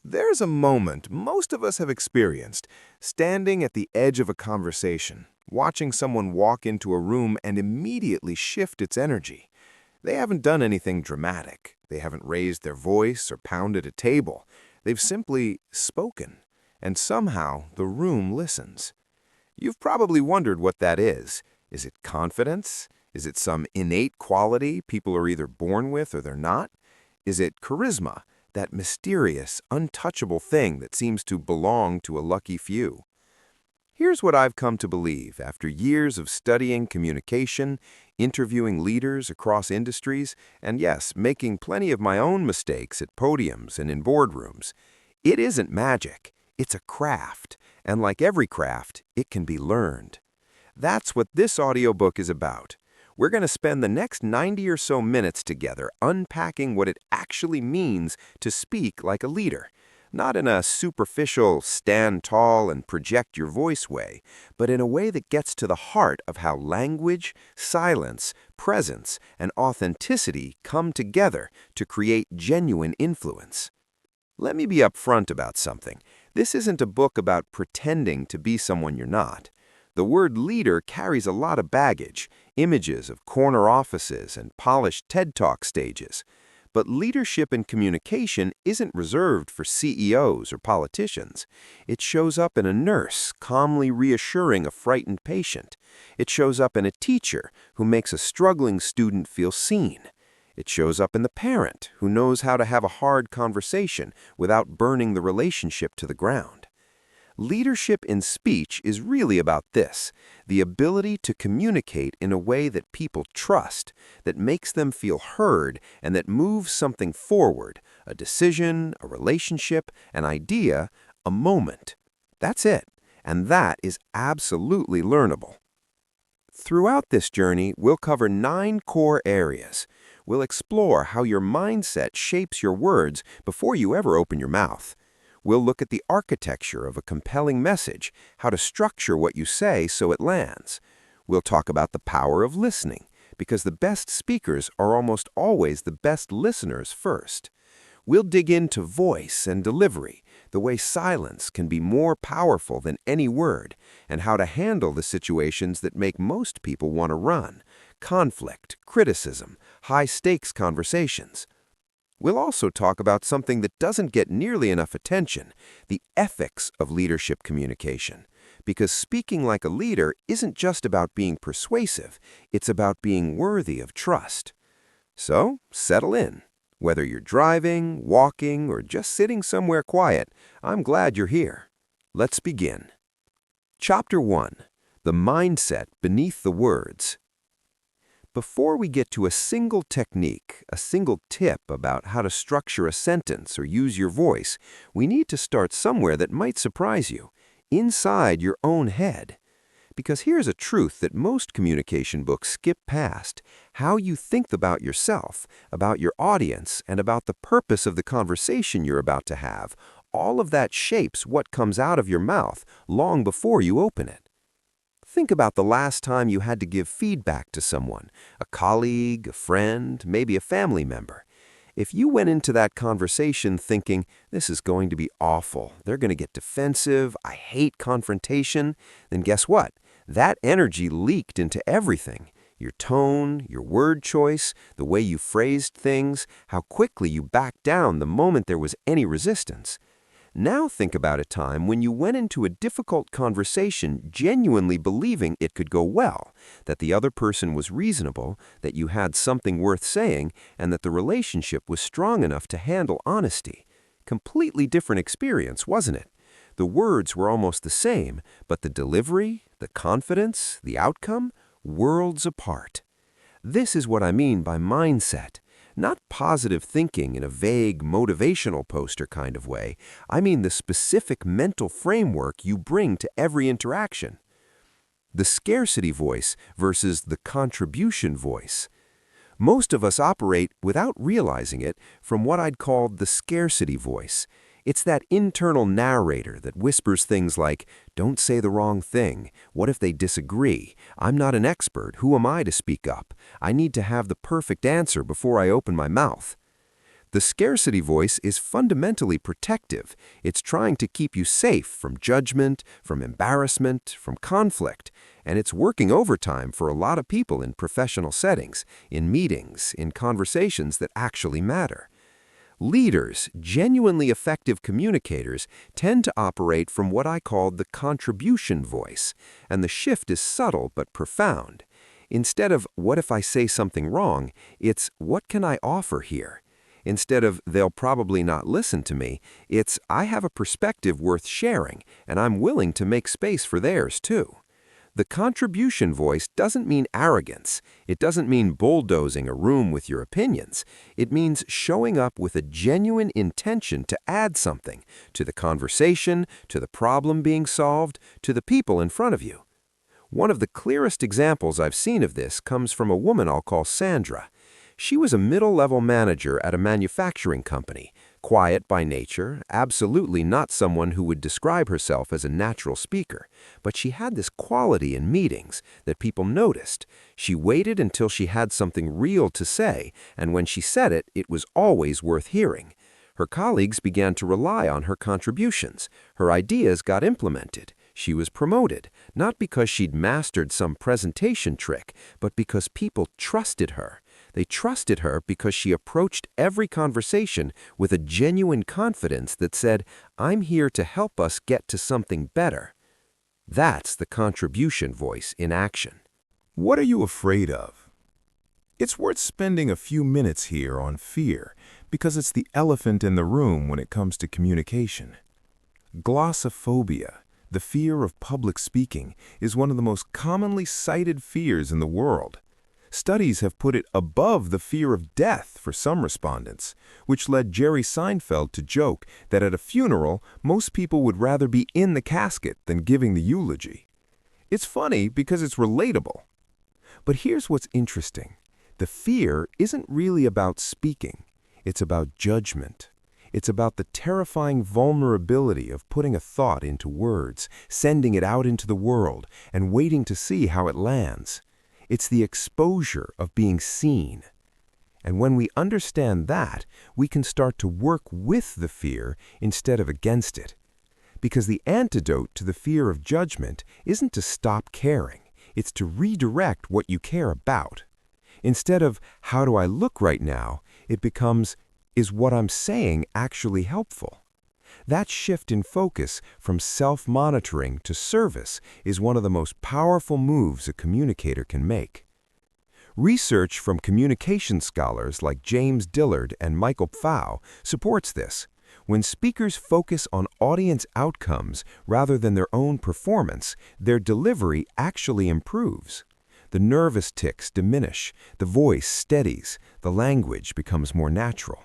There's a moment most of us have experienced, standing at the edge of a conversation, watching someone walk into a room and immediately shift its energy. They haven't done anything dramatic. They haven't raised their voice or pounded a table. They've simply spoken, and somehow the room listens. You've probably wondered what that is. Is it confidence? Is it some innate quality people are either born with or they're not? Is it charisma? That mysterious, untouchable thing that seems to belong to a lucky few. Here's what I've come to believe after years of studying communication, interviewing leaders across industries, and yes, making plenty of my own mistakes at podiums and in boardrooms. It isn't magic, it's a craft, and like every craft, it can be learned. That's what this audiobook is about. We're going to spend the next 90 or so minutes together unpacking what it actually means to speak like a leader. Not in a superficial, stand tall and project your voice way, but in a way that gets to the heart of how language, silence, presence, and authenticity come together to create genuine influence. Let me be upfront about something. This isn't a book about pretending to be someone you're not. The word leader carries a lot of baggage, images of corner offices and polished TED Talk stages. But leadership and communication isn't reserved for CEOs or politicians. It shows up in a nurse calmly reassuring a frightened patient. It shows up in a teacher who makes a struggling student feel seen. It shows up in the parent who knows how to have a hard conversation without burning the relationship to the ground. Leadership in speech is really about this, the ability to communicate in a way that people trust, that makes them feel heard, and that moves something forward, a decision, a relationship, an idea, a moment. That's it, and that is absolutely learnable. Throughout this journey, we'll cover 9 core areas. We'll explore how your mindset shapes your words before you ever open your mouth. We'll look at the architecture of a compelling message, how to structure what you say so it lands. We'll talk about the power of listening, because the best speakers are almost always the best listeners first. We'll dig into voice and delivery, the way silence can be more powerful than any word, and how to handle the situations that make most people want to run: conflict, criticism, high-stakes conversations. We'll also talk about something that doesn't get nearly enough attention, the ethics of leadership communication. Because speaking like a leader isn't just about being persuasive, it's about being worthy of trust. So, settle in. Whether you're driving, walking, or just sitting somewhere quiet, I'm glad you're here. Let's begin. Chapter 1. The Mindset Beneath the Words. Before we get to a single technique, a single tip about how to structure a sentence or use your voice, we need to start somewhere that might surprise you, inside your own head. Because here's a truth that most communication books skip past: how you think about yourself, about your audience, and about the purpose of the conversation you're about to have. All of that shapes what comes out of your mouth long before you open it. Think about the last time you had to give feedback to someone, a colleague, a friend, maybe a family member. If you went into that conversation thinking, this is going to be awful, they're going to get defensive, I hate confrontation, then guess what? That energy leaked into everything. Your tone, your word choice, the way you phrased things, how quickly you backed down the moment there was any resistance. Now think about a time when you went into a difficult conversation genuinely believing it could go well, that the other person was reasonable, that you had something worth saying, and that the relationship was strong enough to handle honesty. Completely different experience, wasn't it? The words were almost the same, but the delivery, the confidence, the outcome, worlds apart. This is what I mean by mindset. Not positive thinking in a vague, motivational poster kind of way. I mean the specific mental framework you bring to every interaction. The scarcity voice versus the contribution voice. Most of us operate, without realizing it, from what I'd call the scarcity voice. It's that internal narrator that whispers things like, don't say the wrong thing, what if they disagree, I'm not an expert, who am I to speak up, I need to have the perfect answer before I open my mouth. The scarcity voice is fundamentally protective. It's trying to keep you safe from judgment, from embarrassment, from conflict. And it's working overtime for a lot of people in professional settings, in meetings, in conversations that actually matter. Leaders, genuinely effective communicators, tend to operate from what I call the contribution voice, and the shift is subtle but profound. Instead of, what if I say something wrong, it's, what can I offer here? Instead of, they'll probably not listen to me, it's, I have a perspective worth sharing, and I'm willing to make space for theirs too. The contribution voice doesn't mean arrogance. It doesn't mean bulldozing a room with your opinions. It means showing up with a genuine intention to add something to the conversation, to the problem being solved, to the people in front of you. One of the clearest examples I've seen of this comes from a woman I'll call Sandra. She was a middle-level manager at a manufacturing company, quiet by nature, absolutely not someone who would describe herself as a natural speaker, but she had this quality in meetings that people noticed. She waited until she had something real to say, and when she said it, it was always worth hearing. Her colleagues began to rely on her contributions. Her ideas got implemented. She was promoted, not because she'd mastered some presentation trick, but because people trusted her. They trusted her because she approached every conversation with a genuine confidence that said, I'm here to help us get to something better. That's the contribution voice in action. What are you afraid of? It's worth spending a few minutes here on fear, because it's the elephant in the room when it comes to communication. Glossophobia, the fear of public speaking, is one of the most commonly cited fears in the world. Studies have put it above the fear of death for some respondents, which led Jerry Seinfeld to joke that at a funeral, most people would rather be in the casket than giving the eulogy. It's funny because it's relatable. But here's what's interesting. The fear isn't really about speaking. It's about judgment. It's about the terrifying vulnerability of putting a thought into words, sending it out into the world, and waiting to see how it lands. It's the exposure of being seen. And when we understand that, we can start to work with the fear instead of against it. Because the antidote to the fear of judgment isn't to stop caring. It's to redirect what you care about. Instead of, how do I look right now, it becomes, is what I'm saying actually helpful? That shift in focus from self-monitoring to service is one of the most powerful moves a communicator can make. Research from communication scholars like James Dillard and Michael Pfau supports this. When speakers focus on audience outcomes rather than their own performance, their delivery actually improves. The nervous tics diminish, the voice steadies, the language becomes more natural.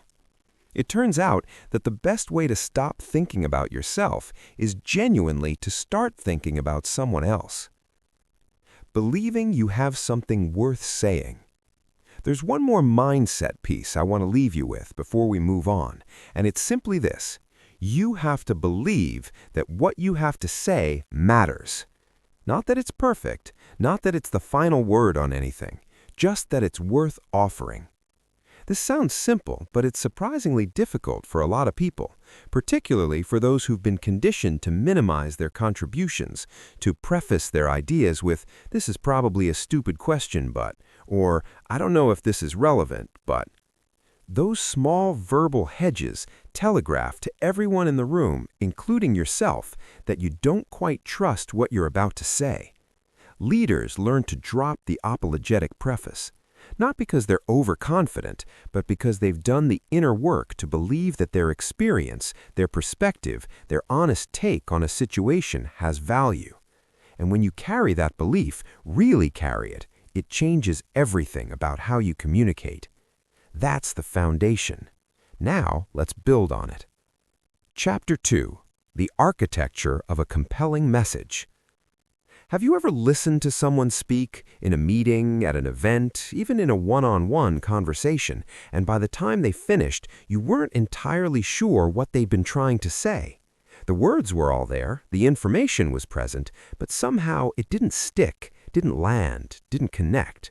It turns out that the best way to stop thinking about yourself is genuinely to start thinking about someone else. Believing you have something worth saying. There's one more mindset piece I want to leave you with before we move on, and it's simply this. You have to believe that what you have to say matters. Not that it's perfect, not that it's the final word on anything, just that it's worth offering. This sounds simple, but it's surprisingly difficult for a lot of people, particularly for those who've been conditioned to minimize their contributions, to preface their ideas with, this is probably a stupid question, but, or I don't know if this is relevant, but. Those small verbal hedges telegraph to everyone in the room, including yourself, that you don't quite trust what you're about to say. Leaders learn to drop the apologetic preface. Not because they're overconfident, but because they've done the inner work to believe that their experience, their perspective, their honest take on a situation has value. And when you carry that belief, really carry it, it changes everything about how you communicate. That's the foundation. Now, let's build on it. Chapter 2. The Architecture of a Compelling Message. Have you ever listened to someone speak in a meeting, at an event, even in a one-on-one conversation, and by the time they finished, you weren't entirely sure what they'd been trying to say? The words were all there, the information was present, but somehow it didn't stick, didn't land, didn't connect.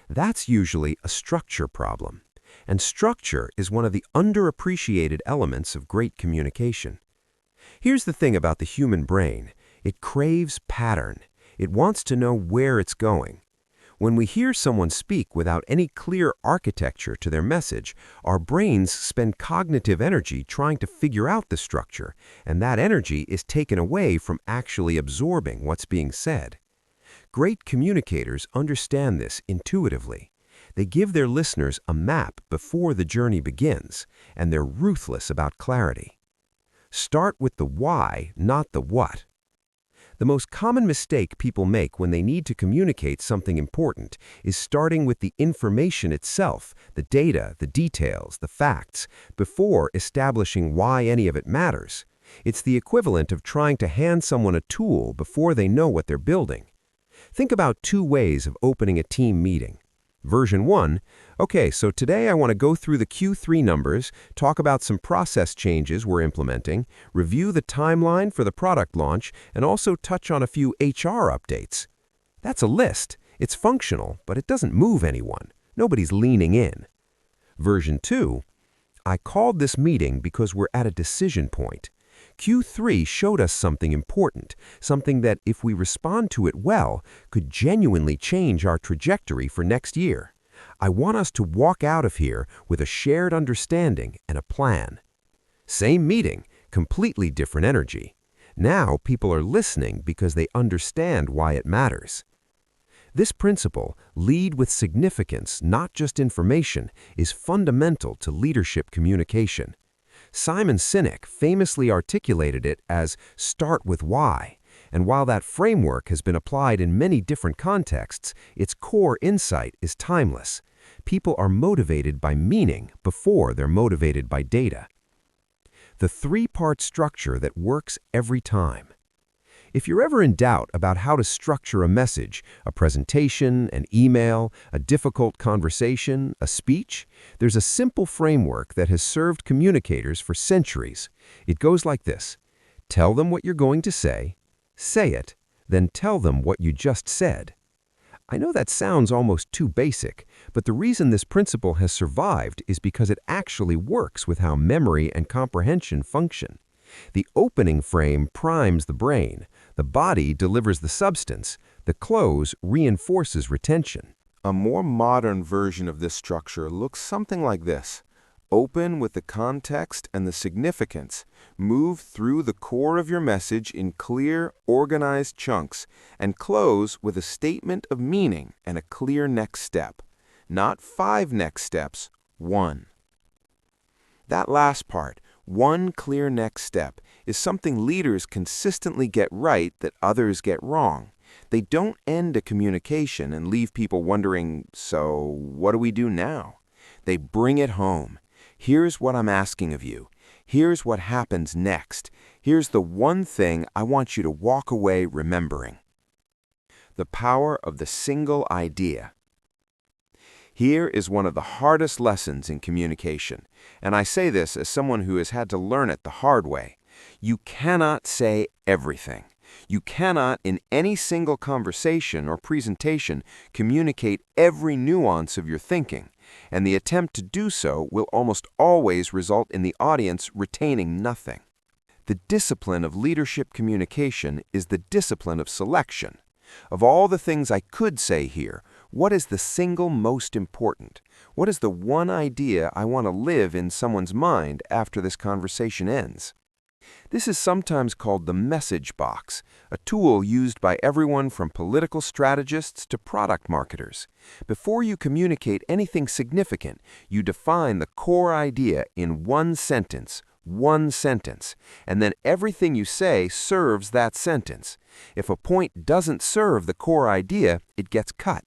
That's usually a structure problem. And structure is one of the underappreciated elements of great communication. Here's the thing about the human brain. It craves pattern. It wants to know where it's going. When we hear someone speak without any clear architecture to their message, our brains spend cognitive energy trying to figure out the structure, and that energy is taken away from actually absorbing what's being said. Great communicators understand this intuitively. They give their listeners a map before the journey begins, and they're ruthless about clarity. Start with the why, not the what. The most common mistake people make when they need to communicate something important is starting with the information itself, the data, the details, the facts, before establishing why any of it matters. It's the equivalent of trying to hand someone a tool before they know what they're building. Think about two ways of opening a team meeting. Version 1, okay, so today I want to go through the Q3 numbers, talk about some process changes we're implementing, review the timeline for the product launch, and also touch on a few HR updates. That's a list. It's functional, but it doesn't move anyone. Nobody's leaning in. Version 2, I called this meeting because we're at a decision point. Q3 showed us something important, something that, if we respond to it well, could genuinely change our trajectory for next year. I want us to walk out of here with a shared understanding and a plan. Same meeting, completely different energy. Now people are listening because they understand why it matters. This principle, lead with significance, not just information, is fundamental to leadership communication. Simon Sinek famously articulated it as start with why, and while that framework has been applied in many different contexts, its core insight is timeless. People are motivated by meaning before they're motivated by data. The three-part structure that works every time. If you're ever in doubt about how to structure a message, a presentation, an email, a difficult conversation, a speech, there's a simple framework that has served communicators for centuries. It goes like this. Tell them what you're going to say it, then tell them what you just said. I know that sounds almost too basic, but the reason this principle has survived is because it actually works with how memory and comprehension function. The opening frame primes the brain, the body delivers the substance, the close reinforces retention. A more modern version of this structure looks something like this. Open with the context and the significance. Move through the core of your message in clear, organized chunks, and close with a statement of meaning and a clear next step. Not 5 next steps, 1. That last part, one clear next step, is something leaders consistently get right that others get wrong. They don't end a communication and leave people wondering, so what do we do now? They bring it home. Here's what I'm asking of you. Here's what happens next. Here's the one thing I want you to walk away remembering. The power of the single idea. Here is one of the hardest lessons in communication, and I say this as someone who has had to learn it the hard way. You cannot say everything. You cannot, in any single conversation or presentation, communicate every nuance of your thinking, and the attempt to do so will almost always result in the audience retaining nothing. The discipline of leadership communication is the discipline of selection. Of all the things I could say here, what is the single most important? What is the one idea I want to live in someone's mind after this conversation ends? This is sometimes called the message box, a tool used by everyone from political strategists to product marketers. Before you communicate anything significant, you define the core idea in one sentence, and then everything you say serves that sentence. If a point doesn't serve the core idea, it gets cut.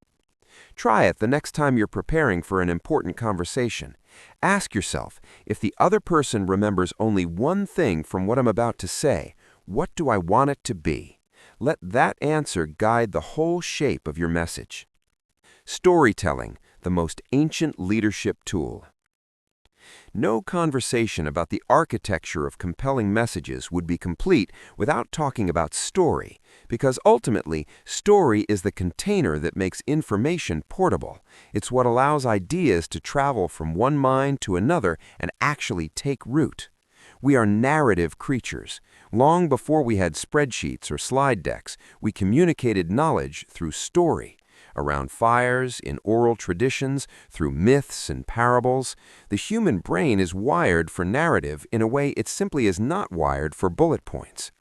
Try it the next time you're preparing for an important conversation. Ask yourself, if the other person remembers only one thing from what I'm about to say, what do I want it to be? Let that answer guide the whole shape of your message. Storytelling, the most ancient leadership tool. No conversation about the architecture of compelling messages would be complete without talking about story, because ultimately, story is the container that makes information portable. It's what allows ideas to travel from one mind to another and actually take root. We are narrative creatures. Long before we had spreadsheets or slide decks, we communicated knowledge through story. Around fires, in oral traditions, through myths and parables, the human brain is wired for narrative in a way it simply is not wired for bullet points.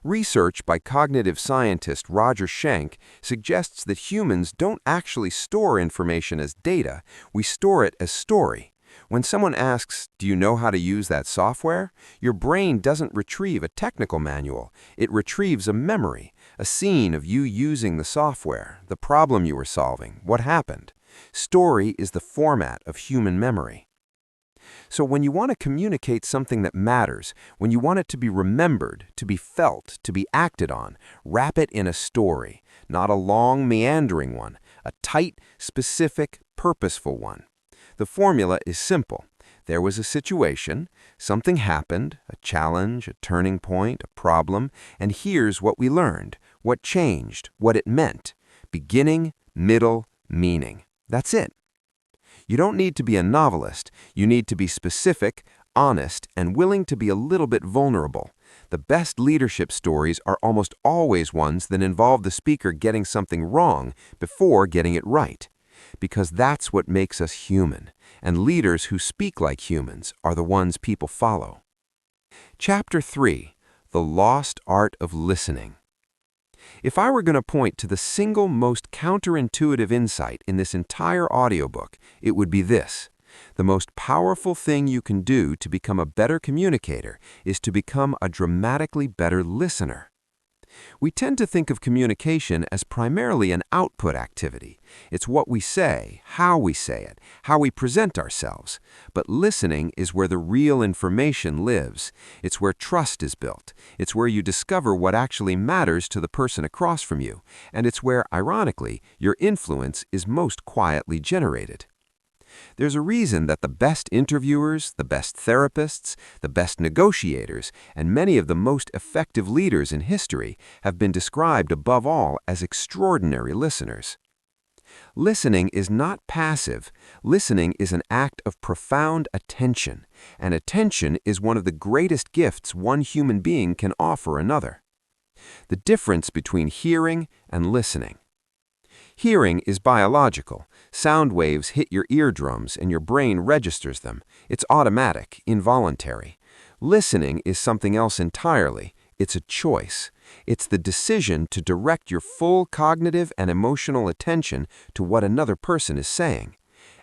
Research by cognitive scientist Roger Schenck suggests that humans don't actually store information as data, we store it as story. When someone asks, "Do you know how to use that software?" your brain doesn't retrieve a technical manual. It retrieves a memory, a scene of you using the software, the problem you were solving, what happened. Story is the format of human memory. So when you want to communicate something that matters, when you want it to be remembered, to be felt, to be acted on, wrap it in a story, not a long, meandering one, a tight, specific, purposeful one. The formula is simple. There was a situation, something happened, a challenge, a turning point, a problem, and here's what we learned, what changed, what it meant. Beginning, middle, meaning. That's it. You don't need to be a novelist. You need to be specific, honest, and willing to be a little bit vulnerable. The best leadership stories are almost always ones that involve the speaker getting something wrong before getting it right. Because that's what makes us human, and leaders who speak like humans are the ones people follow. Chapter 3, The Lost Art of Listening. If I were going to point to the single most counterintuitive insight in this entire audiobook, it would be this. The most powerful thing you can do to become a better communicator is to become a dramatically better listener. We tend to think of communication as primarily an output activity. It's what we say, how we say it, how we present ourselves. But listening is where the real information lives. It's where trust is built. It's where you discover what actually matters to the person across from you. And it's where, ironically, your influence is most quietly generated. There's a reason that the best interviewers, the best therapists, the best negotiators, and many of the most effective leaders in history have been described above all as extraordinary listeners. Listening is not passive. Listening is an act of profound attention, and attention is one of the greatest gifts one human being can offer another. The difference between hearing and listening. Hearing is biological. Sound waves hit your eardrums and your brain registers them. It's automatic, involuntary. Listening is something else entirely. It's a choice. It's the decision to direct your full cognitive and emotional attention to what another person is saying.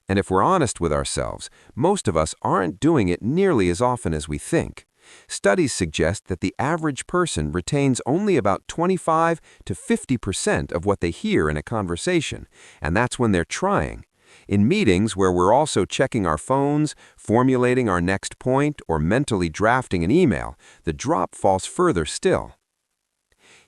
And if we're honest with ourselves, most of us aren't doing it nearly as often as we think. Studies suggest that the average person retains only about 25 to 50% of what they hear in a conversation, and that's when they're trying. In meetings where we're also checking our phones, formulating our next point, or mentally drafting an email, the drop falls further still.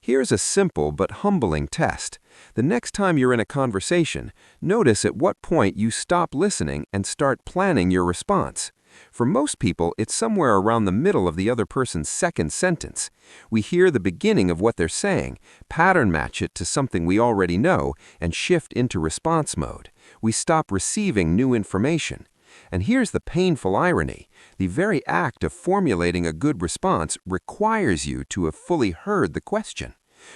Here's a simple but humbling test. The next time you're in a conversation, notice at what point you stop listening and start planning your response. For most people, it's somewhere around the middle of the other person's second sentence. We hear the beginning of what they're saying, pattern match it to something we already know, and shift into response mode. We stop receiving new information. And here's the painful irony. The very act of formulating a good response requires you to have fully heard the question.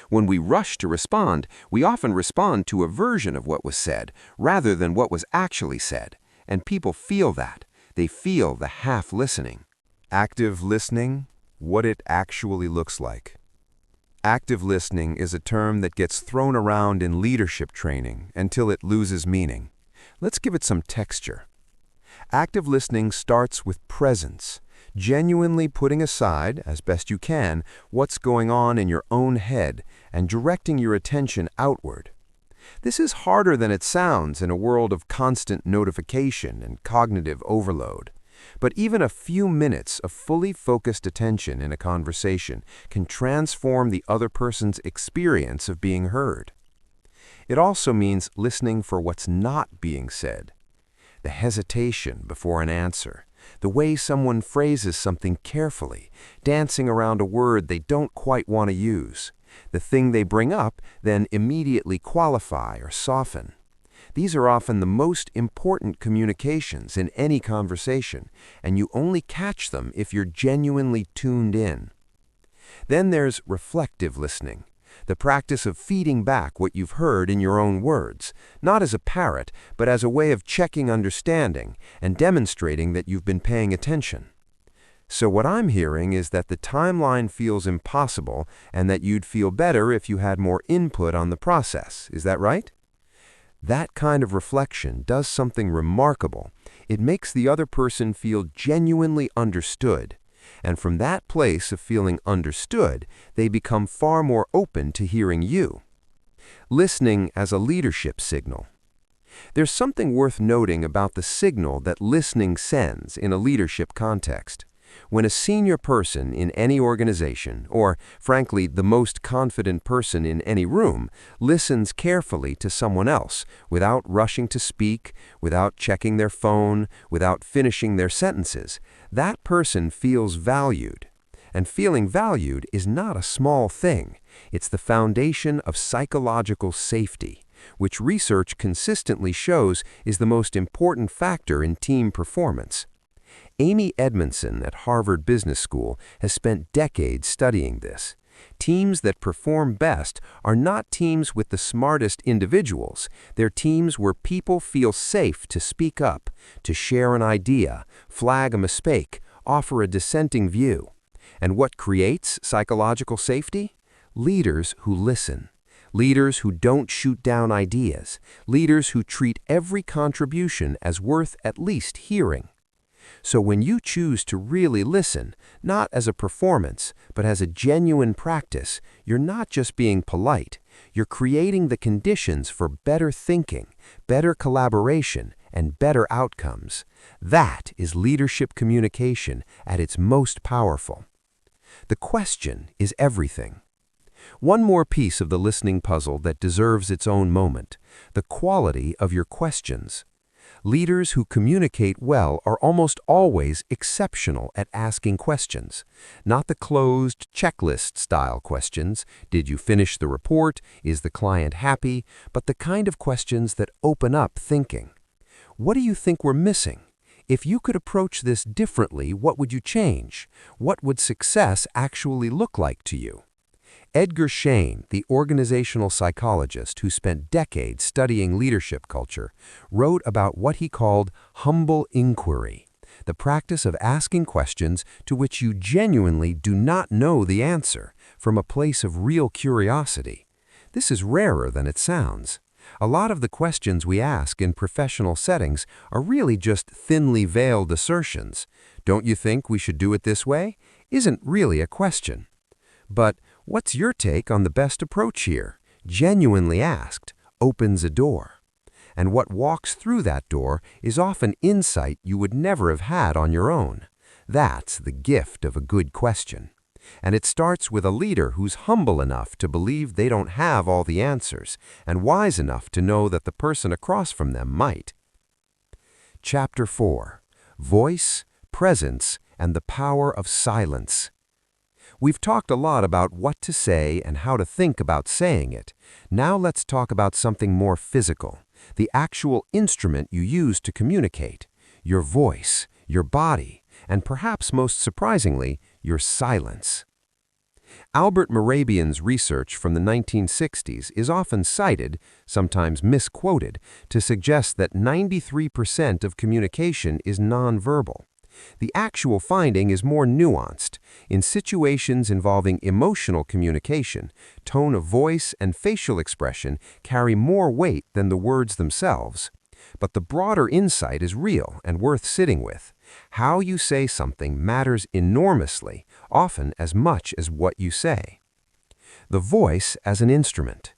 When we rush to respond, we often respond to a version of what was said, rather than what was actually said. And people feel that. They feel the half-listening. Active listening, what it actually looks like. Active listening is a term that gets thrown around in leadership training until it loses meaning. Let's give it some texture. Active listening starts with presence, genuinely putting aside, as best you can, what's going on in your own head and directing your attention outward. This is harder than it sounds in a world of constant notification and cognitive overload. But even a few minutes of fully focused attention in a conversation can transform the other person's experience of being heard. It also means listening for what's not being said. The hesitation before an answer, the way someone phrases something carefully, dancing around a word they don't quite want to use, the thing they bring up, then immediately qualify or soften. These are often the most important communications in any conversation, and you only catch them if you're genuinely tuned in. Then there's reflective listening, the practice of feeding back what you've heard in your own words, not as a parrot, but as a way of checking understanding and demonstrating that you've been paying attention. So what I'm hearing is that the timeline feels impossible and that you'd feel better if you had more input on the process. Is that right? That kind of reflection does something remarkable. It makes the other person feel genuinely understood. And from that place of feeling understood, they become far more open to hearing you. Listening as a leadership signal. There's something worth noting about the signal that listening sends in a leadership context. When a senior person in any organization, or frankly the most confident person in any room, listens carefully to someone else without rushing to speak, without checking their phone, without finishing their sentences, that person feels valued. And feeling valued is not a small thing. It's the foundation of psychological safety, which research consistently shows is the most important factor in team performance. Amy Edmondson at Harvard Business School has spent decades studying this. Teams that perform best are not teams with the smartest individuals. They're teams where people feel safe to speak up, to share an idea, flag a mistake, offer a dissenting view. And what creates psychological safety? Leaders who listen. Leaders who don't shoot down ideas. Leaders who treat every contribution as worth at least hearing. So when you choose to really listen, not as a performance, but as a genuine practice, you're not just being polite. You're creating the conditions for better thinking, better collaboration, and better outcomes. That is leadership communication at its most powerful. The question is everything. One more piece of the listening puzzle that deserves its own moment: the quality of your questions. Leaders who communicate well are almost always exceptional at asking questions. Not the closed checklist-style questions, did you finish the report, is the client happy, but the kind of questions that open up thinking. What do you think we're missing? If you could approach this differently, what would you change? What would success actually look like to you? Edgar Schein, the organizational psychologist who spent decades studying leadership culture, wrote about what he called humble inquiry, the practice of asking questions to which you genuinely do not know the answer, from a place of real curiosity. This is rarer than it sounds. A lot of the questions we ask in professional settings are really just thinly veiled assertions. Don't you think we should do it this way? Isn't really a question. But what's your take on the best approach here? Genuinely asked opens a door. And what walks through that door is often insight you would never have had on your own. That's the gift of a good question. And it starts with a leader who's humble enough to believe they don't have all the answers, and wise enough to know that the person across from them might. Chapter 4: Voice, Presence, and the Power of Silence. We've talked a lot about what to say and how to think about saying it. Now let's talk about something more physical, the actual instrument you use to communicate, your voice, your body, and perhaps most surprisingly, your silence. Albert Mehrabian's research from the 1960s is often cited, sometimes misquoted, to suggest that 93% of communication is nonverbal. The actual finding is more nuanced. In situations involving emotional communication, tone of voice and facial expression carry more weight than the words themselves. But the broader insight is real and worth sitting with. How you say something matters enormously, often as much as what you say. The voice as an instrument.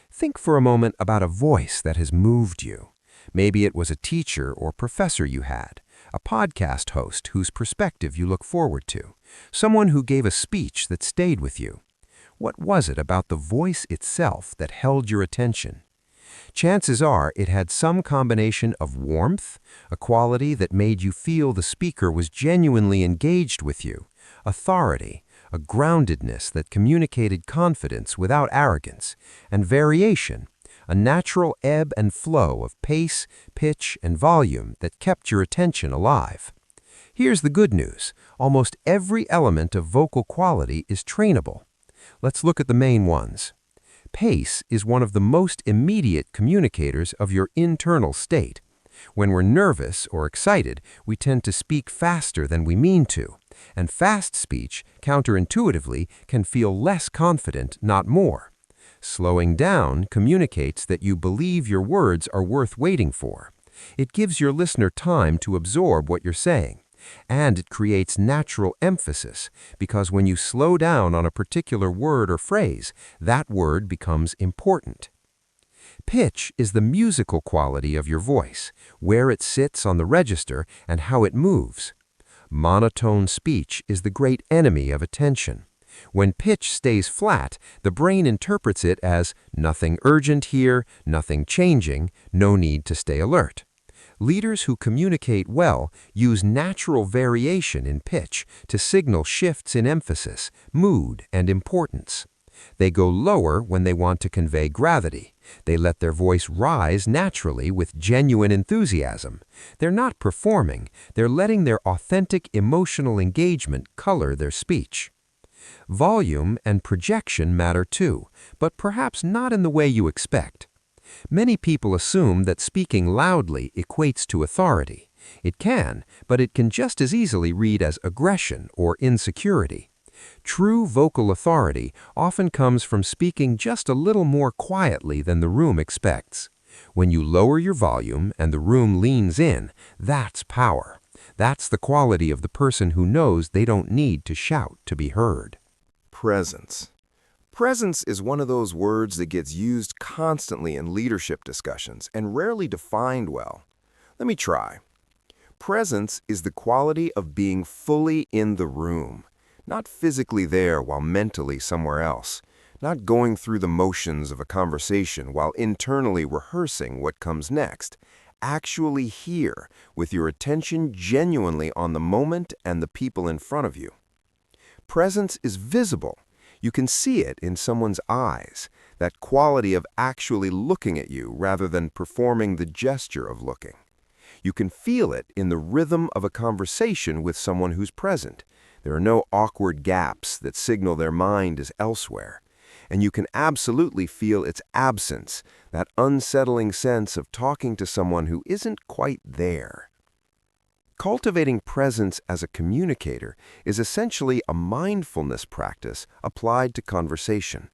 Think for a moment about a voice that has moved you. Maybe it was a teacher or professor you had, a podcast host whose perspective you look forward to, someone who gave a speech that stayed with you. What was it about the voice itself that held your attention? Chances are it had some combination of warmth, a quality that made you feel the speaker was genuinely engaged with you, authority, a groundedness that communicated confidence without arrogance, and variation, a natural ebb and flow of pace, pitch, and volume that kept your attention alive. Here's the good news. Almost every element of vocal quality is trainable. Let's look at the main ones. Pace is one of the most immediate communicators of your internal state. When we're nervous or excited, we tend to speak faster than we mean to, and fast speech, counterintuitively, can feel less confident, not more. Slowing down communicates that you believe your words are worth waiting for. It gives your listener time to absorb what you're saying. And it creates natural emphasis, because when you slow down on a particular word or phrase, that word becomes important. Pitch is the musical quality of your voice, where it sits on the register and how it moves. Monotone speech is the great enemy of attention. When pitch stays flat, the brain interprets it as nothing urgent here, nothing changing, no need to stay alert. Leaders who communicate well use natural variation in pitch to signal shifts in emphasis, mood, and importance. They go lower when they want to convey gravity. They let their voice rise naturally with genuine enthusiasm. They're not performing, they're letting their authentic emotional engagement color their speech. Volume and projection matter too, but perhaps not in the way you expect. Many people assume that speaking loudly equates to authority. It can, but it can just as easily read as aggression or insecurity. True vocal authority often comes from speaking just a little more quietly than the room expects. When you lower your volume and the room leans in, that's power. That's the quality of the person who knows they don't need to shout to be heard. Presence. Presence is one of those words that gets used constantly in leadership discussions and rarely defined well. Let me try. Presence is the quality of being fully in the room, not physically there while mentally somewhere else, not going through the motions of a conversation while internally rehearsing what comes next, actually here with your attention genuinely on the moment and the people in front of you. Presence is visible. You can see it in someone's eyes, that quality of actually looking at you rather than performing the gesture of looking. You can feel it in the rhythm of a conversation with someone who's present. There are no awkward gaps that signal their mind is elsewhere. And you can absolutely feel its absence, that unsettling sense of talking to someone who isn't quite there. Cultivating presence as a communicator is essentially a mindfulness practice applied to conversation.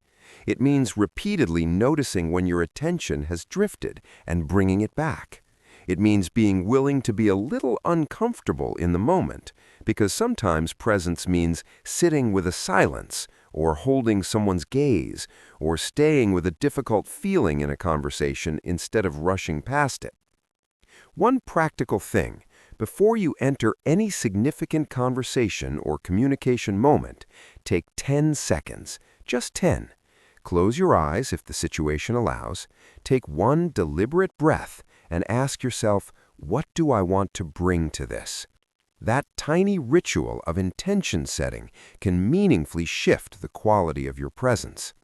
It means repeatedly noticing when your attention has drifted and bringing it back. It means being willing to be a little uncomfortable in the moment, because sometimes presence means sitting with a silence, or holding someone's gaze, or staying with a difficult feeling in a conversation instead of rushing past it. One practical thing: before you enter any significant conversation or communication moment, take 10 seconds, just 10. Close your eyes if the situation allows, take one deliberate breath, and ask yourself, what do I want to bring to this? That tiny ritual of intention setting can meaningfully shift the quality of your presence.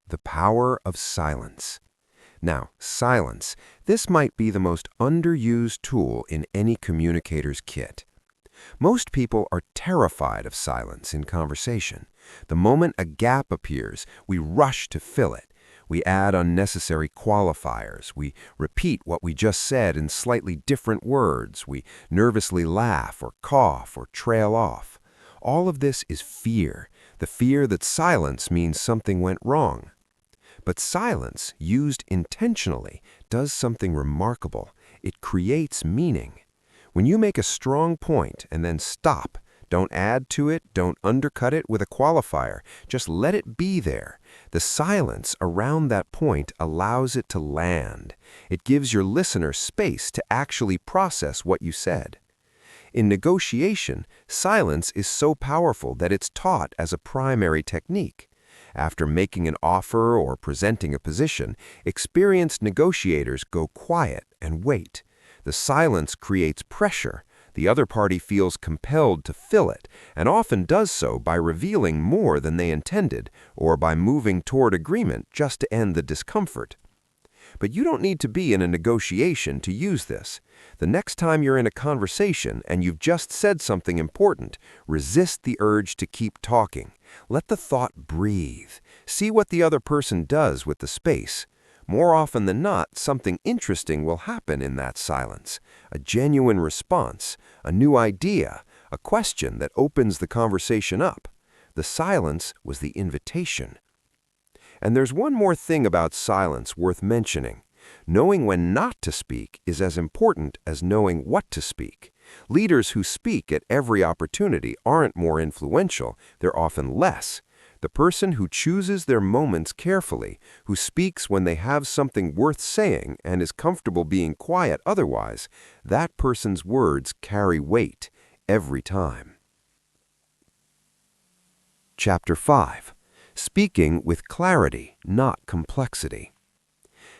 The power of silence. Now, silence. This might be the most underused tool in any communicator's kit. Most people are terrified of silence in conversation. The moment a gap appears, we rush to fill it. We add unnecessary qualifiers. We repeat what we just said in slightly different words. We nervously laugh or cough or trail off. All of this is fear, the fear that silence means something went wrong. But silence, used intentionally, does something remarkable. It creates meaning. When you make a strong point and then stop, don't add to it, don't undercut it with a qualifier, just let it be there. The silence around that point allows it to land. It gives your listener space to actually process what you said. In negotiation, silence is so powerful that it's taught as a primary technique. After making an offer or presenting a position, experienced negotiators go quiet and wait. The silence creates pressure. The other party feels compelled to fill it, and often does so by revealing more than they intended or by moving toward agreement just to end the discomfort. But you don't need to be in a negotiation to use this. The next time you're in a conversation and you've just said something important, resist the urge to keep talking. Let the thought breathe. See what the other person does with the space. More often than not, something interesting will happen in that silence. A genuine response, a new idea, a question that opens the conversation up. The silence was the invitation. And there's one more thing about silence worth mentioning. Knowing when not to speak is as important as knowing what to speak. Leaders who speak at every opportunity aren't more influential, they're often less. The person who chooses their moments carefully, who speaks when they have something worth saying and is comfortable being quiet otherwise, that person's words carry weight every time. Chapter 5. Speaking with clarity, not complexity.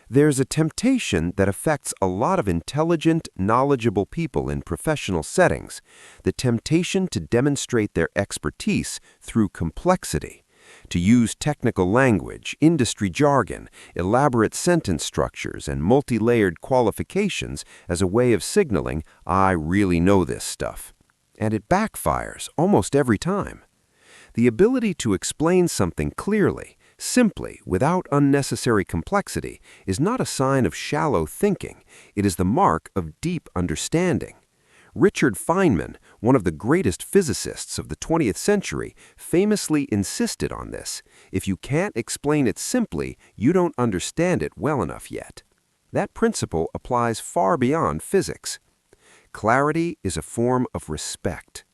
There's a temptation that affects a lot of intelligent, knowledgeable people in professional settings, the temptation to demonstrate their expertise through complexity, to use technical language, industry jargon, elaborate sentence structures, and multi-layered qualifications as a way of signaling, "I really know this stuff." And it backfires almost every time. The ability to explain something clearly, simply, without unnecessary complexity, is not a sign of shallow thinking. It is the mark of deep understanding. Richard Feynman, one of the greatest physicists of the 20th century, famously insisted on this. If you can't explain it simply, you don't understand it well enough yet. That principle applies far beyond physics. Clarity is a form of respect.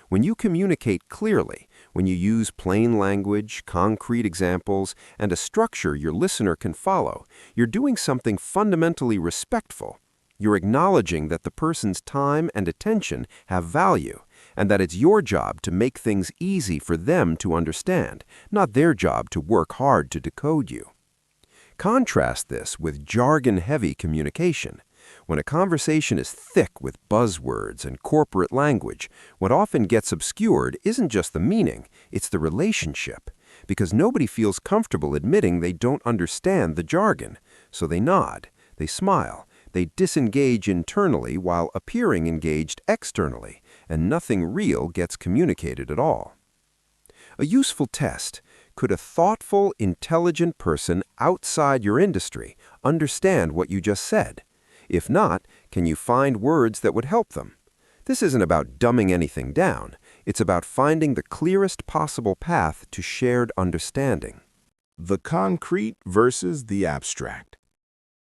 When you communicate clearly, when you use plain language, concrete examples, and a structure your listener can follow, you're doing something fundamentally respectful. You're acknowledging that the person's time and attention have value, and that it's your job to make things easy for them to understand, not their job to work hard to decode you. Contrast this with jargon-heavy communication. When a conversation is thick with buzzwords and corporate language, what often gets obscured isn't just the meaning, it's the relationship, because nobody feels comfortable admitting they don't understand the jargon. So they nod, they smile, they disengage internally while appearing engaged externally, and nothing real gets communicated at all. A useful test: could a thoughtful, intelligent person outside your industry understand what you just said? If not, can you find words that would help them? This isn't about dumbing anything down. It's about finding the clearest possible path to shared understanding. The concrete versus the abstract.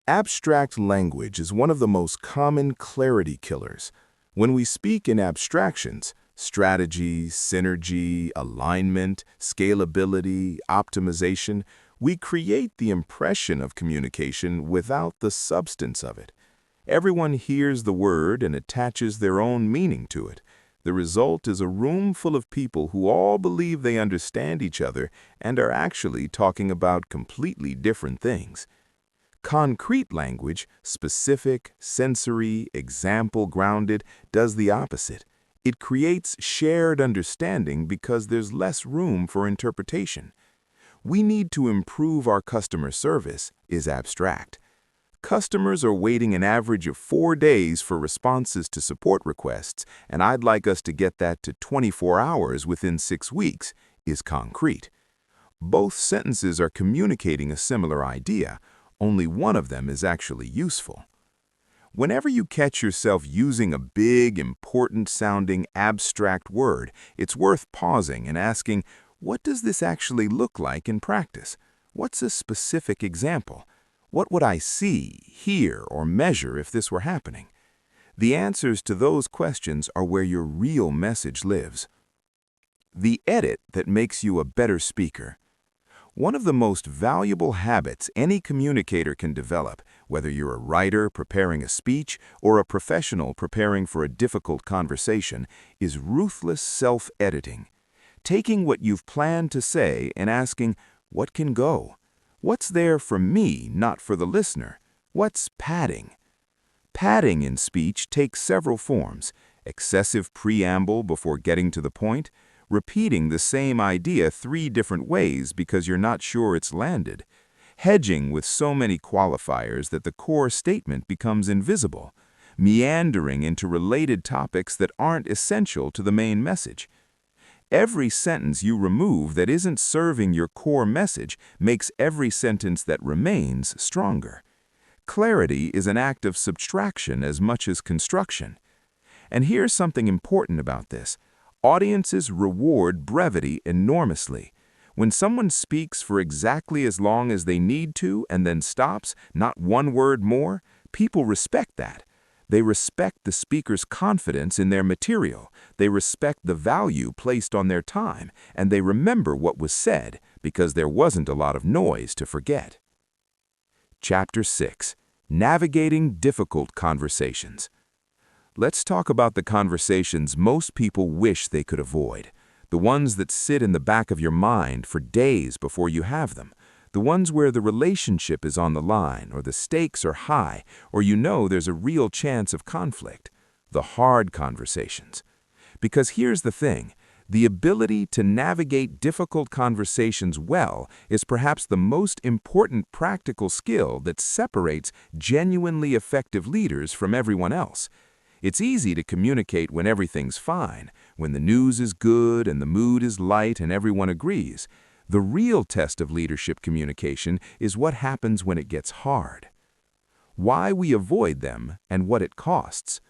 Abstract language is one of the most common clarity killers. When we speak in abstractions, strategy, synergy, alignment, scalability, optimization, we create the impression of communication without the substance of it. Everyone hears the word and attaches their own meaning to it. The result is a room full of people who all believe they understand each other and are actually talking about completely different things. Concrete language, specific, sensory, example-grounded, does the opposite. It creates shared understanding because there's less room for interpretation. "We need to improve our customer service" is abstract. Customers are waiting an average of 4 days for responses to support requests, and I'd like us to get that to 24 hours within 6 weeks, is concrete. Both sentences are communicating a similar idea, only one of them is actually useful. Whenever you catch yourself using a big, important-sounding abstract word, it's worth pausing and asking, what does this actually look like in practice? What's a specific example? What would I see, hear, or measure if this were happening? The answers to those questions are where your real message lives. The edit that makes you a better speaker. One of the most valuable habits any communicator can develop, whether you're a writer preparing a speech or a professional preparing for a difficult conversation, is ruthless self-editing. Taking what you've planned to say and asking, What can go? What's there for me, not for the listener? What's padding? Padding in speech takes several forms: excessive preamble before getting to the point, repeating the same idea 3 different ways because you're not sure it's landed, hedging with so many qualifiers that the core statement becomes invisible, meandering into related topics that aren't essential to the main message. Every sentence you remove that isn't serving your core message makes every sentence that remains stronger. Clarity is an act of subtraction as much as construction. And here's something important about this. Audiences reward brevity enormously. When someone speaks for exactly as long as they need to and then stops, not one word more, people respect that. They respect the speaker's confidence in their material. They respect the value placed on their time, and they remember what was said because there wasn't a lot of noise to forget. Chapter 6. Navigating Difficult Conversations. Let's talk about the conversations most people wish they could avoid. The ones that sit in the back of your mind for days before you have them. The ones where the relationship is on the line, or the stakes are high, or you know there's a real chance of conflict. The hard conversations. Because here's the thing. The ability to navigate difficult conversations well is perhaps the most important practical skill that separates genuinely effective leaders from everyone else. It's easy to communicate when everything's fine, when the news is good and the mood is light and everyone agrees. The real test of leadership communication is what happens when it gets hard. Why we avoid them and what it costs.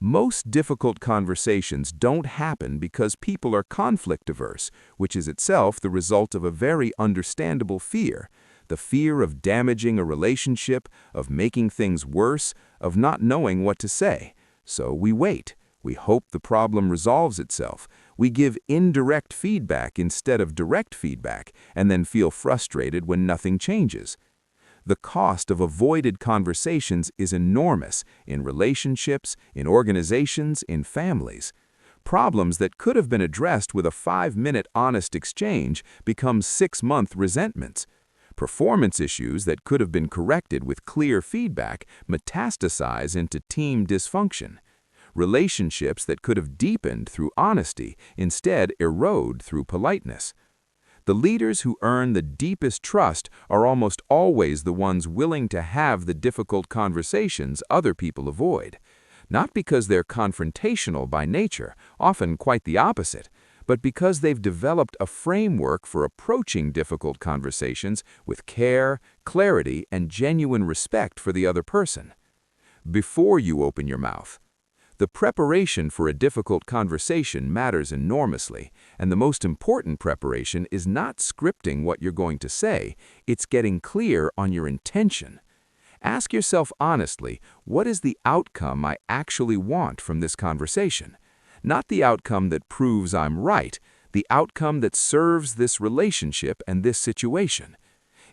Most difficult conversations don't happen because people are conflict averse, which is itself the result of a very understandable fear. The fear of damaging a relationship, of making things worse, of not knowing what to say. So we wait. We hope the problem resolves itself. We give indirect feedback instead of direct feedback, and then feel frustrated when nothing changes. The cost of avoided conversations is enormous in relationships, in organizations, in families. Problems that could have been addressed with a 5-minute honest exchange become 6-month resentments. Performance issues that could have been corrected with clear feedback metastasize into team dysfunction. Relationships that could have deepened through honesty instead erode through politeness. The leaders who earn the deepest trust are almost always the ones willing to have the difficult conversations other people avoid. Not because they're confrontational by nature, often quite the opposite, but because they've developed a framework for approaching difficult conversations with care, clarity, and genuine respect for the other person. Before you open your mouth. The preparation for a difficult conversation matters enormously, and the most important preparation is not scripting what you're going to say, it's getting clear on your intention. Ask yourself honestly, what is the outcome I actually want from this conversation? Not the outcome that proves I'm right, the outcome that serves this relationship and this situation.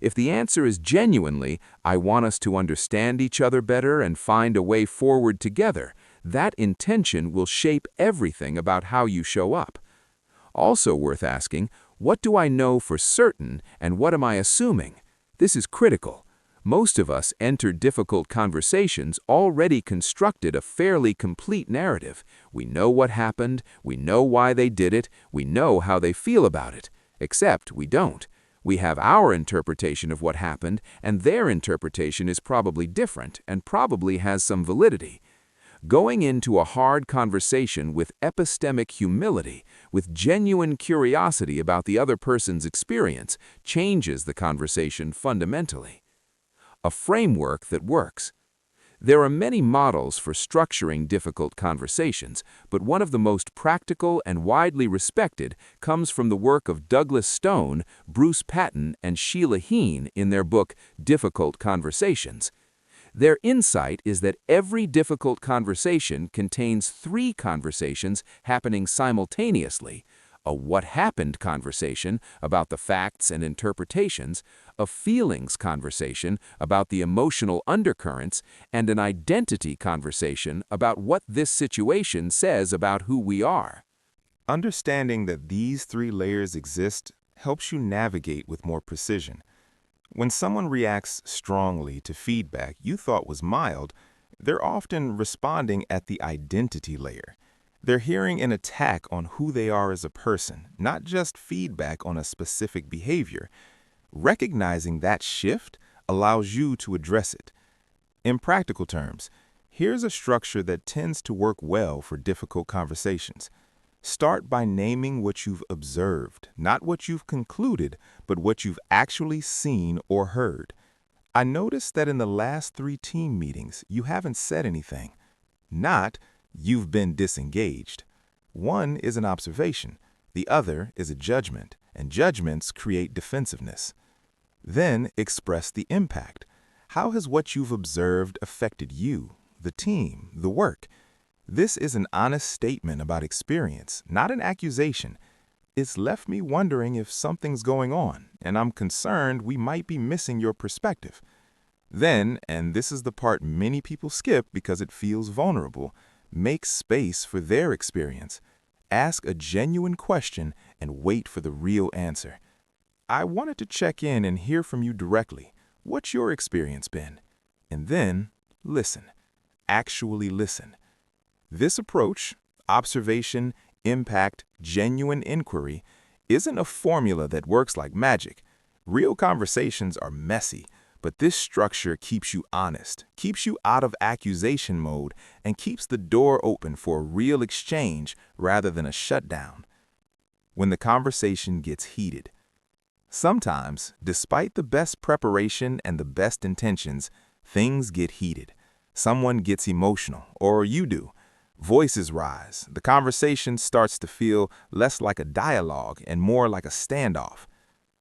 If the answer is genuinely, I want us to understand each other better and find a way forward together, that intention will shape everything about how you show up. Also worth asking, what do I know for certain and what am I assuming? This is critical. Most of us enter difficult conversations already constructed a fairly complete narrative. We know what happened, we know why they did it, we know how they feel about it. Except we don't. We have our interpretation of what happened, and their interpretation is probably different and probably has some validity. Going into a hard conversation with epistemic humility, with genuine curiosity about the other person's experience, changes the conversation fundamentally. A framework that works. There are many models for structuring difficult conversations, but one of the most practical and widely respected comes from the work of Douglas Stone, Bruce Patton, and Sheila Heen in their book Difficult Conversations. Their insight is that every difficult conversation contains 3 conversations happening simultaneously: a what happened conversation about the facts and interpretations, a feelings conversation about the emotional undercurrents, and an identity conversation about what this situation says about who we are. Understanding that these 3 layers exist helps you navigate with more precision. When someone reacts strongly to feedback you thought was mild, they're often responding at the identity layer. They're hearing an attack on who they are as a person, not just feedback on a specific behavior. Recognizing that shift allows you to address it. In practical terms, here's a structure that tends to work well for difficult conversations. Start by naming what you've observed, not what you've concluded, but what you've actually seen or heard. I noticed that in the last 3 team meetings, you haven't said anything. Not, you've been disengaged. One is an observation, the other is a judgment, and judgments create defensiveness. Then express the impact. How has what you've observed affected you, the team, the work? This is an honest statement about experience, not an accusation. It's left me wondering if something's going on, and I'm concerned we might be missing your perspective. Then, and this is the part many people skip because it feels vulnerable, make space for their experience. Ask a genuine question and wait for the real answer. I wanted to check in and hear from you directly. What's your experience been? And then, listen. Actually listen. This approach, observation, impact, genuine inquiry, isn't a formula that works like magic. Real conversations are messy, but this structure keeps you honest, keeps you out of accusation mode, and keeps the door open for a real exchange rather than a shutdown. When the conversation gets heated. Sometimes, despite the best preparation and the best intentions, things get heated. Someone gets emotional, or you do. Voices rise. The conversation starts to feel less like a dialogue and more like a standoff.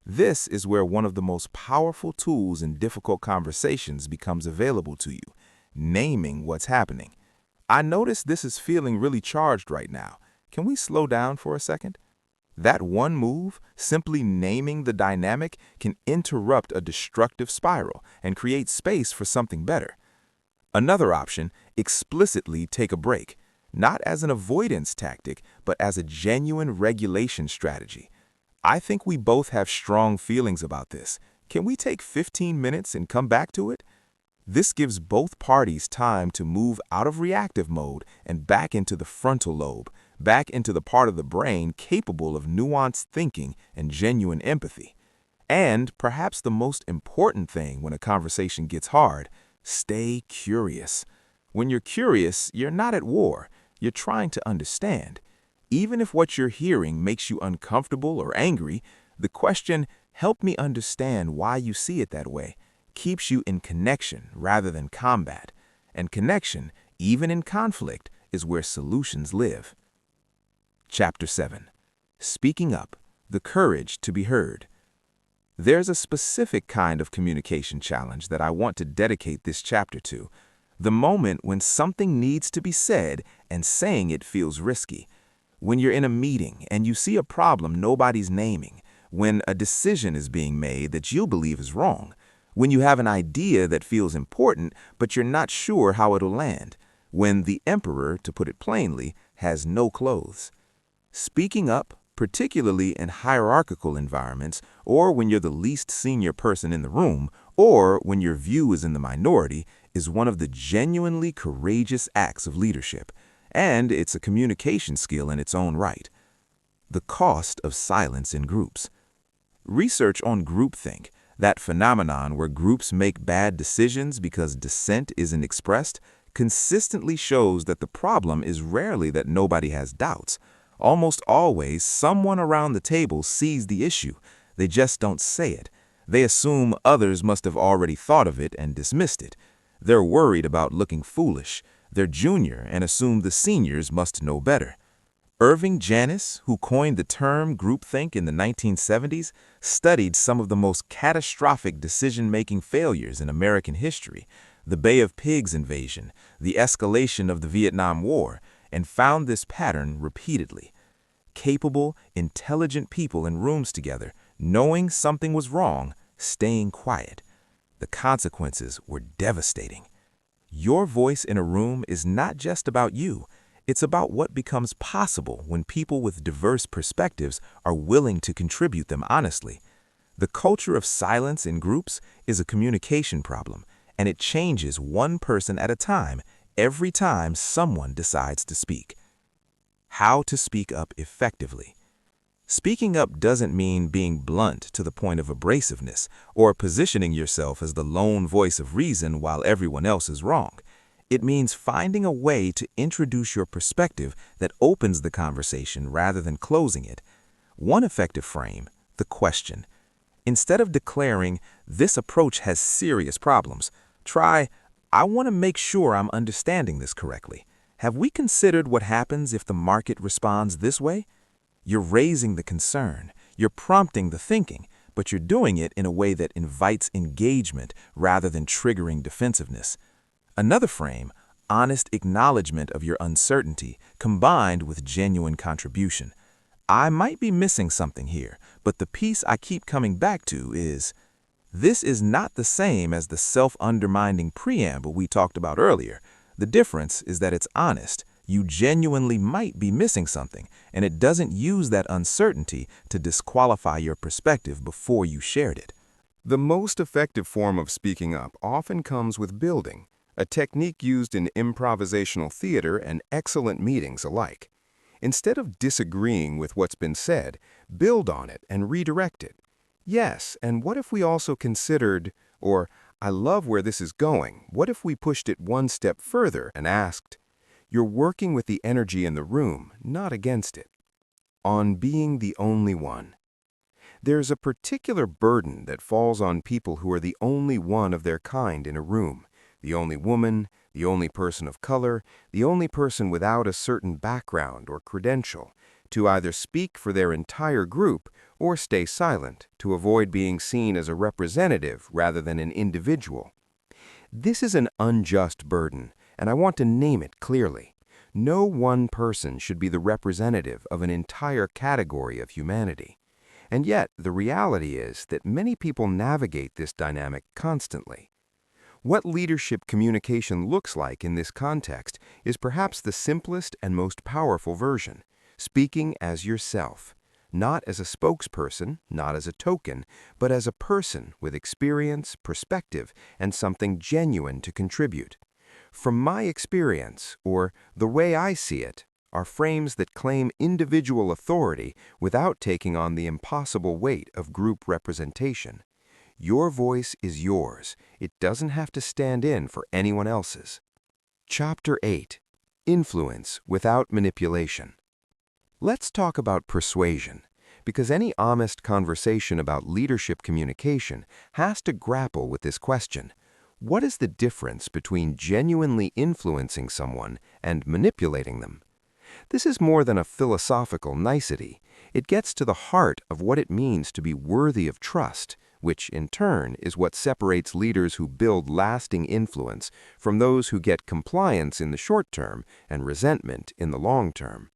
This is where one of the most powerful tools in difficult conversations becomes available to you, naming what's happening. I notice this is feeling really charged right now. Can we slow down for a second? That one move, simply naming the dynamic, can interrupt a destructive spiral and create space for something better. Another option, explicitly take a break, not as an avoidance tactic, but as a genuine regulation strategy. I think we both have strong feelings about this. Can we take 15 minutes and come back to it? This gives both parties time to move out of reactive mode and back into the frontal lobe, back into the part of the brain capable of nuanced thinking and genuine empathy. And perhaps the most important thing when a conversation gets hard, stay curious. When you're curious, you're not at war. You're trying to understand. Even if what you're hearing makes you uncomfortable or angry, the question, "Help me understand why you see it that way," keeps you in connection rather than combat. And connection, even in conflict, is where solutions live. Chapter 7. Speaking Up, the Courage to be Heard. There's a specific kind of communication challenge that I want to dedicate this chapter to. The moment when something needs to be said and saying it feels risky. When you're in a meeting and you see a problem nobody's naming. When a decision is being made that you believe is wrong. When you have an idea that feels important but you're not sure how it'll land. When the emperor, to put it plainly, has no clothes. Speaking up, particularly in hierarchical environments, or when you're the least senior person in the room, or when your view is in the minority, is one of the genuinely courageous acts of leadership, and it's a communication skill in its own right. The cost of silence in groups. Research on groupthink, that phenomenon where groups make bad decisions because dissent isn't expressed, consistently shows that the problem is rarely that nobody has doubts. Almost always, someone around the table sees the issue. They just don't say it. They assume others must have already thought of it and dismissed it. They're worried about looking foolish. They're junior and assume the seniors must know better. Irving Janis, who coined the term groupthink in the 1970s, studied some of the most catastrophic decision-making failures in American history, the Bay of Pigs invasion, the escalation of the Vietnam War, and found this pattern repeatedly. Capable, intelligent people in rooms together, knowing something was wrong, staying quiet. The consequences were devastating. Your voice in a room is not just about you. It's about what becomes possible when people with diverse perspectives are willing to contribute them honestly. The culture of silence in groups is a communication problem, and it changes one person at a time every time someone decides to speak. How to speak up effectively. Speaking up doesn't mean being blunt to the point of abrasiveness or positioning yourself as the lone voice of reason while everyone else is wrong. It means finding a way to introduce your perspective that opens the conversation rather than closing it. One effective frame, the question. Instead of declaring, "This approach has serious problems," try, "I want to make sure I'm understanding this correctly. Have we considered what happens if the market responds this way?" You're raising the concern, you're prompting the thinking, but you're doing it in a way that invites engagement rather than triggering defensiveness. Another frame, honest acknowledgement of your uncertainty combined with genuine contribution. I might be missing something here, but the piece I keep coming back to is, this is not the same as the self-undermining preamble we talked about earlier. The difference is that it's honest. You genuinely might be missing something, and it doesn't use that uncertainty to disqualify your perspective before you shared it. The most effective form of speaking up often comes with building, a technique used in improvisational theater and excellent meetings alike. Instead of disagreeing with what's been said, build on it and redirect it. Yes, and what if we also considered, or I love where this is going, what if we pushed it one step further and asked? You're working with the energy in the room, not against it. On being the only one. There's a particular burden that falls on people who are the only one of their kind in a room, the only woman, the only person of color, the only person without a certain background or credential, to either speak for their entire group or stay silent to avoid being seen as a representative rather than an individual. This is an unjust burden, and I want to name it clearly. No one person should be the representative of an entire category of humanity. And yet, the reality is that many people navigate this dynamic constantly. What leadership communication looks like in this context is perhaps the simplest and most powerful version, speaking as yourself, not as a spokesperson, not as a token, but as a person with experience, perspective, and something genuine to contribute. From my experience, or the way I see it, are frames that claim individual authority without taking on the impossible weight of group representation. Your voice is yours. It doesn't have to stand in for anyone else's. Chapter 8. Influence without manipulation. Let's talk about persuasion, because any honest conversation about leadership communication has to grapple with this question. What is the difference between genuinely influencing someone and manipulating them? This is more than a philosophical nicety. It gets to the heart of what it means to be worthy of trust, which in turn is what separates leaders who build lasting influence from those who get compliance in the short term and resentment in the long term.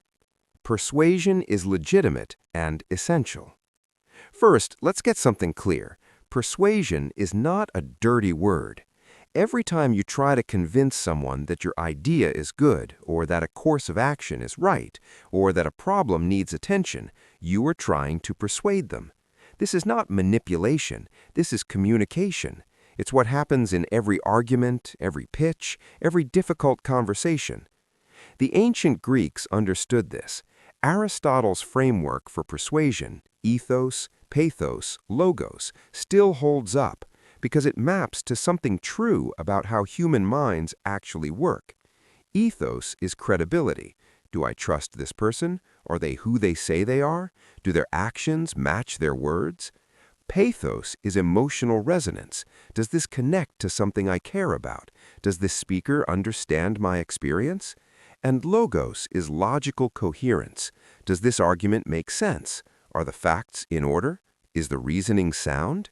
Persuasion is legitimate and essential. First, let's get something clear. Persuasion is not a dirty word. Every time you try to convince someone that your idea is good, or that a course of action is right, or that a problem needs attention, you are trying to persuade them. This is not manipulation. This is communication. It's what happens in every argument, every pitch, every difficult conversation. The ancient Greeks understood this. Aristotle's framework for persuasion, ethos, pathos, logos, still holds up because it maps to something true about how human minds actually work. Ethos is credibility. Do I trust this person? Are they who they say they are? Do their actions match their words? Pathos is emotional resonance. Does this connect to something I care about? Does this speaker understand my experience? And logos is logical coherence. Does this argument make sense? Are the facts in order? Is the reasoning sound?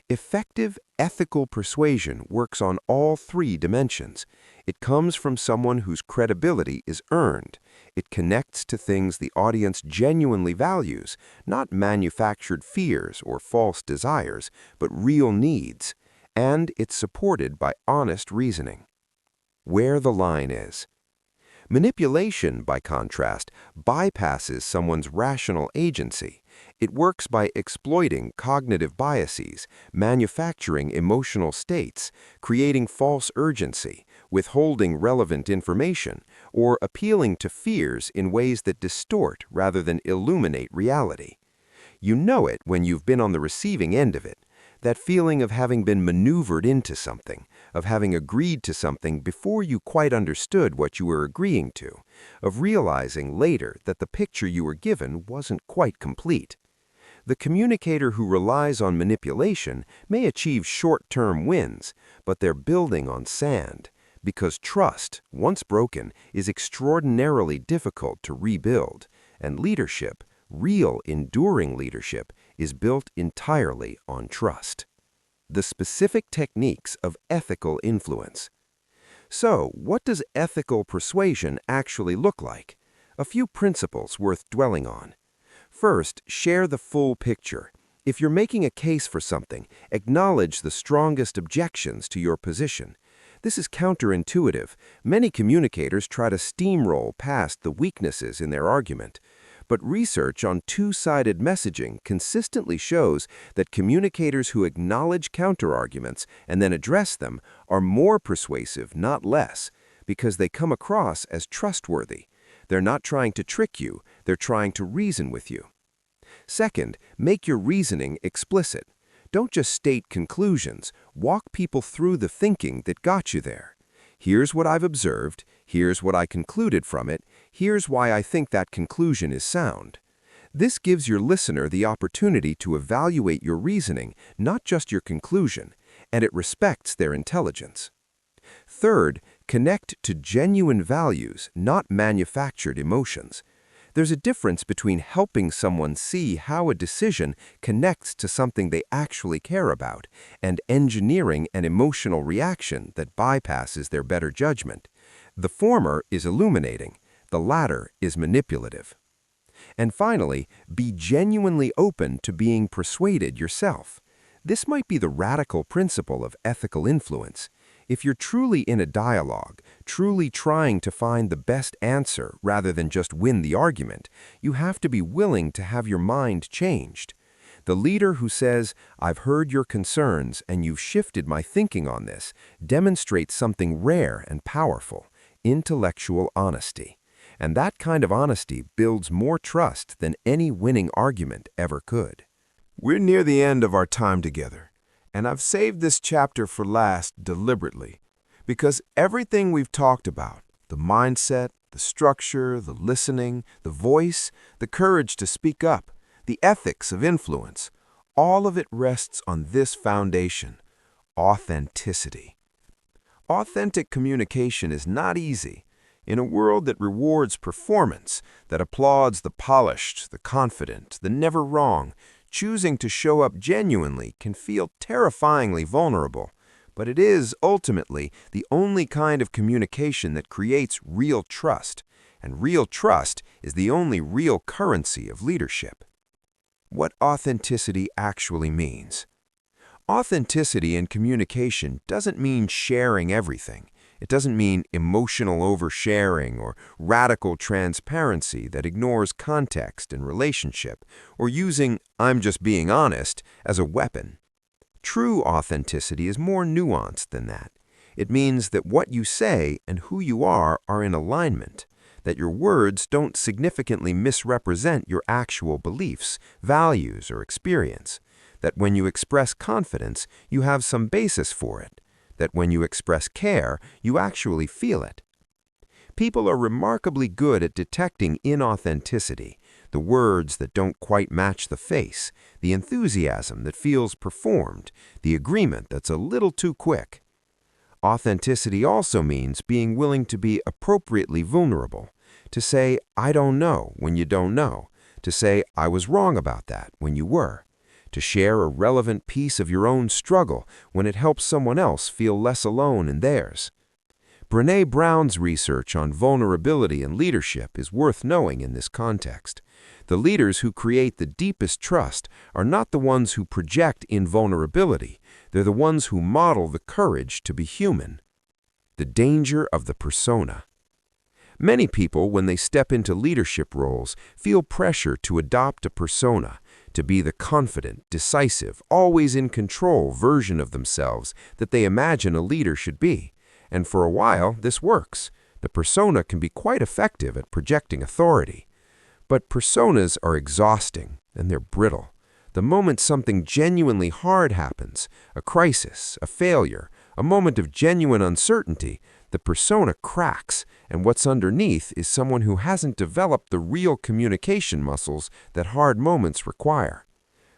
Effective, ethical persuasion works on all three dimensions. It comes from someone whose credibility is earned. It connects to things the audience genuinely values, not manufactured fears or false desires, but real needs. And it's supported by honest reasoning. Where the line is. Manipulation, by contrast, bypasses someone's rational agency. It works by exploiting cognitive biases, manufacturing emotional states, creating false urgency, withholding relevant information, or appealing to fears in ways that distort rather than illuminate reality. You know it when you've been on the receiving end of it. That feeling of having been maneuvered into something, of having agreed to something before you quite understood what you were agreeing to, of realizing later that the picture you were given wasn't quite complete. The communicator who relies on manipulation may achieve short-term wins, but they're building on sand, because trust, once broken, is extraordinarily difficult to rebuild, and leadership, real enduring leadership, is built entirely on trust. The specific techniques of ethical influence. So, what does ethical persuasion actually look like? A few principles worth dwelling on. First, share the full picture. If you're making a case for something, acknowledge the strongest objections to your position. This is counterintuitive. Many communicators try to steamroll past the weaknesses in their argument. But research on two-sided messaging consistently shows that communicators who acknowledge counterarguments and then address them are more persuasive, not less, because they come across as trustworthy. They're not trying to trick you, they're trying to reason with you. Second, make your reasoning explicit. Don't just state conclusions, walk people through the thinking that got you there. Here's what I've observed, here's what I concluded from it, here's why I think that conclusion is sound. This gives your listener the opportunity to evaluate your reasoning, not just your conclusion, and it respects their intelligence. Third, connect to genuine values, not manufactured emotions. There's a difference between helping someone see how a decision connects to something they actually care about and engineering an emotional reaction that bypasses their better judgment. The former is illuminating, the latter is manipulative. And finally, be genuinely open to being persuaded yourself. This might be the radical principle of ethical influence. If you're truly in a dialogue, truly trying to find the best answer rather than just win the argument, you have to be willing to have your mind changed. The leader who says, "I've heard your concerns and you've shifted my thinking on this," demonstrates something rare and powerful, intellectual honesty. And that kind of honesty builds more trust than any winning argument ever could. We're near the end of our time together, and I've saved this chapter for last deliberately, because everything we've talked about, the mindset, the structure, the listening, the voice, the courage to speak up, the ethics of influence, all of it rests on this foundation: authenticity. Authentic communication is not easy. In a world that rewards performance, that applauds the polished, the confident, the never wrong, choosing to show up genuinely can feel terrifyingly vulnerable. But it is, ultimately, the only kind of communication that creates real trust. And real trust is the only real currency of leadership. What authenticity actually means. Authenticity in communication doesn't mean sharing everything. It doesn't mean emotional oversharing or radical transparency that ignores context and relationship, or using "I'm just being honest" as a weapon. True authenticity is more nuanced than that. It means that what you say and who you are in alignment, that your words don't significantly misrepresent your actual beliefs, values, or experience, that when you express confidence, you have some basis for it, that when you express care, you actually feel it. People are remarkably good at detecting inauthenticity, the words that don't quite match the face, the enthusiasm that feels performed, the agreement that's a little too quick. Authenticity also means being willing to be appropriately vulnerable, to say, "I don't know," when you don't know, to say, "I was wrong about that," when you were, to share a relevant piece of your own struggle when it helps someone else feel less alone in theirs. Brené Brown's research on vulnerability and leadership is worth knowing in this context. The leaders who create the deepest trust are not the ones who project invulnerability, they're the ones who model the courage to be human. The danger of the persona. Many people, when they step into leadership roles, feel pressure to adopt a persona, to be the confident, decisive, always in control version of themselves that they imagine a leader should be. And for a while, this works. The persona can be quite effective at projecting authority. But personas are exhausting, and they're brittle. The moment something genuinely hard happens, a crisis, a failure, a moment of genuine uncertainty, the persona cracks, and what's underneath is someone who hasn't developed the real communication muscles that hard moments require.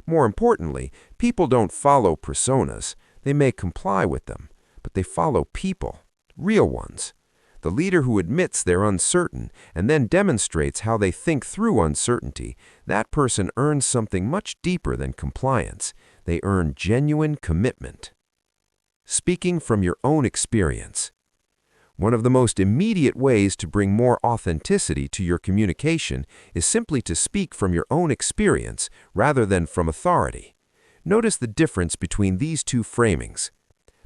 More importantly, people don't follow personas. They may comply with them, but they follow people, real ones. The leader who admits they're uncertain and then demonstrates how they think through uncertainty, that person earns something much deeper than compliance. They earn genuine commitment. Speaking from your own experience. One of the most immediate ways to bring more authenticity to your communication is simply to speak from your own experience rather than from authority. Notice the difference between these two framings.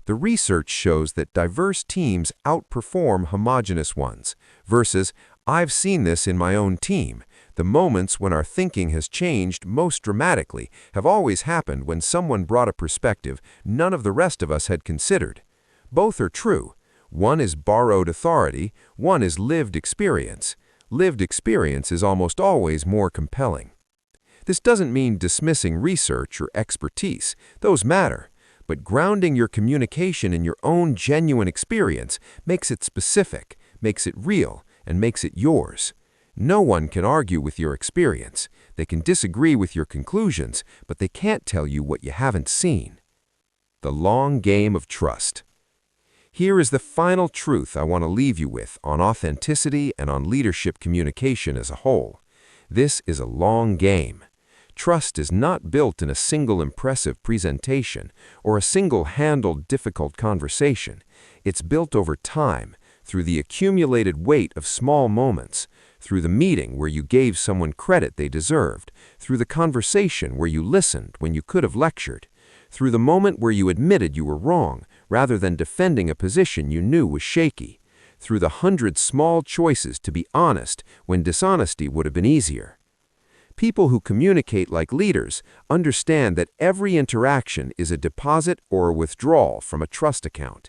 The research shows that diverse teams outperform homogeneous ones, versus, I've seen this in my own team. The moments when our thinking has changed most dramatically have always happened when someone brought a perspective none of the rest of us had considered. Both are true. One is borrowed authority, one is lived experience. Lived experience is almost always more compelling. This doesn't mean dismissing research or expertise. Those matter. But grounding your communication in your own genuine experience makes it specific, makes it real, and makes it yours. No one can argue with your experience. They can disagree with your conclusions, but they can't tell you what you haven't seen. The long game of trust. Here is the final truth I want to leave you with on authenticity and on leadership communication as a whole. This is a long game. Trust is not built in a single impressive presentation or a single-handled difficult conversation. It's built over time, through the accumulated weight of small moments, through the meeting where you gave someone credit they deserved, through the conversation where you listened when you could have lectured, through the moment where you admitted you were wrong rather than defending a position you knew was shaky, through the 100 small choices to be honest when dishonesty would have been easier. People who communicate like leaders understand that every interaction is a deposit or a withdrawal from a trust account.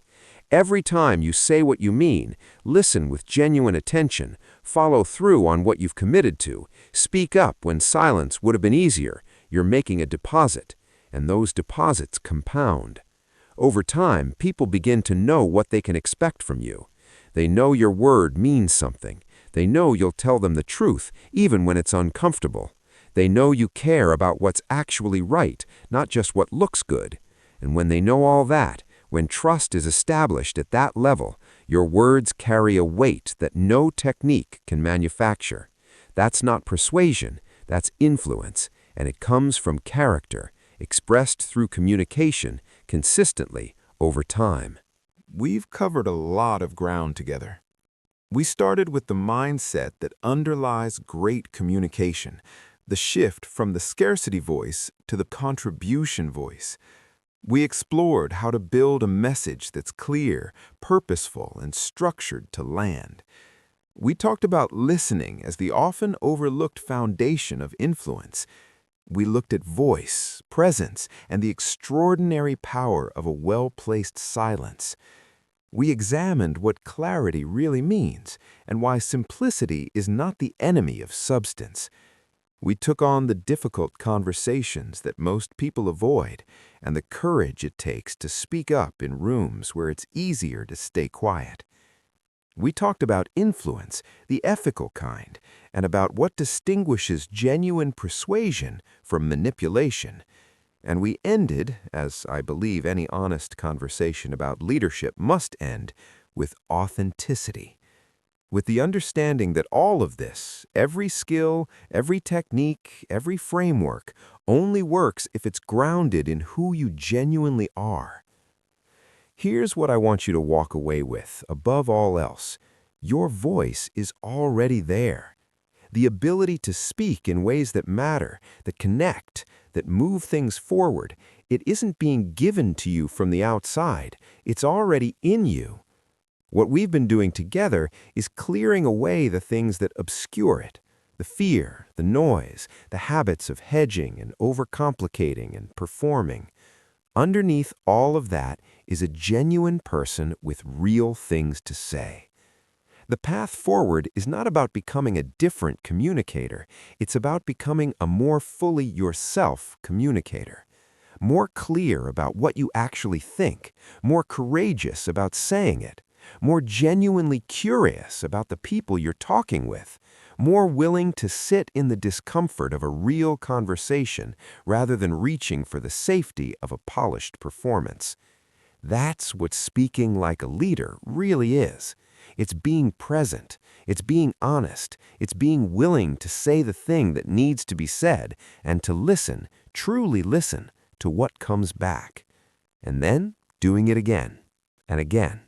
Every time you say what you mean, listen with genuine attention, follow through on what you've committed to, speak up when silence would have been easier, you're making a deposit, and those deposits compound. Over time, people begin to know what they can expect from you. They know your word means something. They know you'll tell them the truth, even when it's uncomfortable. They know you care about what's actually right, not just what looks good. And when they know all that, when trust is established at that level, your words carry a weight that no technique can manufacture. That's not persuasion, that's influence, and it comes from character, expressed through communication, consistently, over time. We've covered a lot of ground together. We started with the mindset that underlies great communication, the shift from the scarcity voice to the contribution voice. We explored how to build a message that's clear, purposeful, and structured to land. We talked about listening as the often overlooked foundation of influence. We looked at voice, presence, and the extraordinary power of a well-placed silence. We examined what clarity really means and why simplicity is not the enemy of substance. We took on the difficult conversations that most people avoid and the courage it takes to speak up in rooms where it's easier to stay quiet. We talked about influence, the ethical kind, and about what distinguishes genuine persuasion from manipulation. And we ended, as I believe any honest conversation about leadership must end, with authenticity. With the understanding that all of this, every skill, every technique, every framework, only works if it's grounded in who you genuinely are. Here's what I want you to walk away with, above all else. Your voice is already there. The ability to speak in ways that matter, that connect, that move things forward, it isn't being given to you from the outside. It's already in you. What we've been doing together is clearing away the things that obscure it, the fear, the noise, the habits of hedging and overcomplicating and performing. Underneath all of that is a genuine person with real things to say. The path forward is not about becoming a different communicator. It's about becoming a more fully yourself communicator. More clear about what you actually think, more courageous about saying it, more genuinely curious about the people you're talking with, more willing to sit in the discomfort of a real conversation rather than reaching for the safety of a polished performance. That's what speaking like a leader really is. It's being present, it's being honest, it's being willing to say the thing that needs to be said and to listen, truly listen, to what comes back. And then doing it again and again,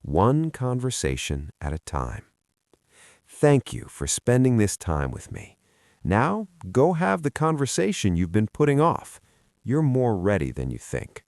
one conversation at a time. Thank you for spending this time with me. Now, go have the conversation you've been putting off. You're more ready than you think.